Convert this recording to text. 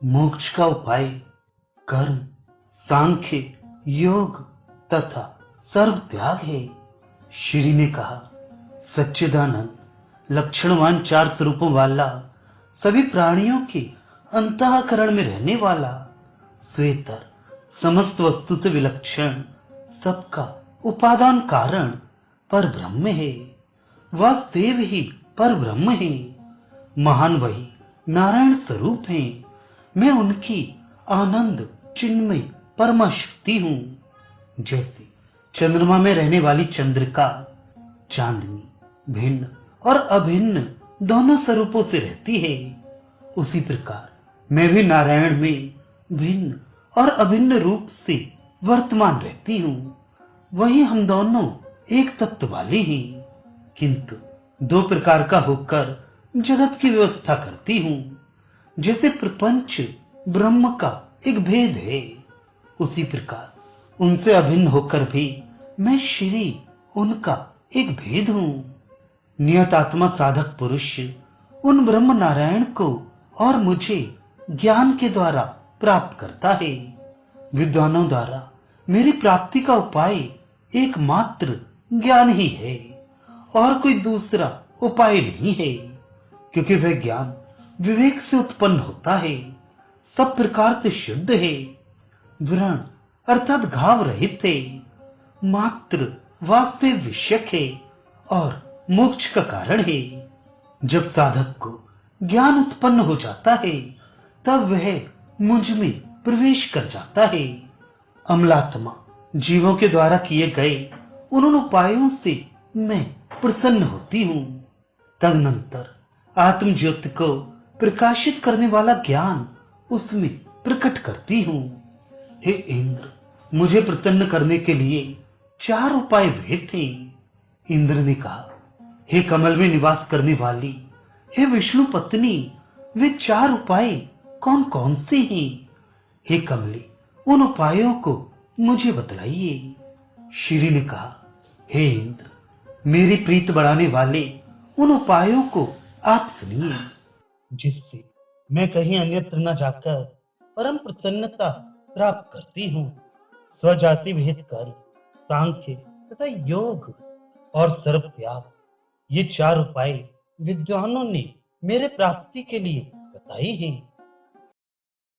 मोक्ष का उपाय कर्म, सांख्य, योग तथा सर्व त्याग है। श्री ने कहा, सच्चिदानंद लक्षणवान चार स्वरूपों वाला, सभी प्राणियों के अंतःकरण में रहने वाला, श्वेतर, समस्त वस्तु से विलक्षण, सबका उपादान कारण पर ब्रह्म है। वासुदेव ही पर ब्रह्म है। महान वही नारायण स्वरूप हैं। मैं उनकी आनंद चिन्मय परमा शक्ति हूं। जैसे चंद्रमा में रहने वाली चंद्रिका चांदनी भिन्न और अभिन्न दोनों स्वरूपों से रहती है, उसी प्रकार मैं भी नारायण में भिन्न और अभिन्न रूप से वर्तमान रहती हूं। वही हम दोनों एक तत्व वाले हैं, किंतु दो प्रकार का होकर जगत की व्यवस्था करती हूं। जैसे प्रपंच ब्रह्म का एक भेद है, उसी प्रकार उनसे अभिन्न होकर भी मैं श्री उनका एक भेद हूं। नियतात्मा साधक पुरुष उन ब्रह्म नारायण को और मुझे ज्ञान के द्वारा प्राप्त करता है। विद्वानों द्वारा मेरी प्राप्ति का उपाय एकमात्र ज्ञान ही है और कोई दूसरा उपाय नहीं है, क्योंकि वह ज्ञान विवेक से उत्पन्न होता है, सब प्रकार से शुद्ध है, व्रण अर्थात घाव रहित है, मात्र वास्तव विषयक है और मोक्ष का कारण है। जब साधक को ज्ञान उत्पन्न हो जाता है तब वह मुझ में प्रवेश कर जाता है। अमलात्मा जीवों के द्वारा किए गए उन उपायों से मैं प्रसन्न होती हूं। तदनंतर आत्म ज्योति को प्रकाशित करने वाला ज्ञान उसमें प्रकट करती हूं। हे इंद्र, मुझे प्रसन्न करने के लिए चार उपाय वे थे। इंद्र ने कहा, हे कमल में निवास करने वाली, हे विष्णु पत्नी, वे चार उपाय कौन कौन से हैं? हे कमली, उन उपायों को मुझे बतलाइए। श्री ने कहा, हे इंद्र, मेरी प्रीत बढ़ाने वाले उन उपायों को आप सुनिए, जिससे मैं कहीं अन्यत्र न जाकर परम प्रसन्नता प्राप्त करती हूँ। स्वजाति भेद कर्म, सांख्य तथा योग और सर्व त्याग, ये चार उपाय विद्वानों ने मेरे प्राप्ति के लिए बताए हैं।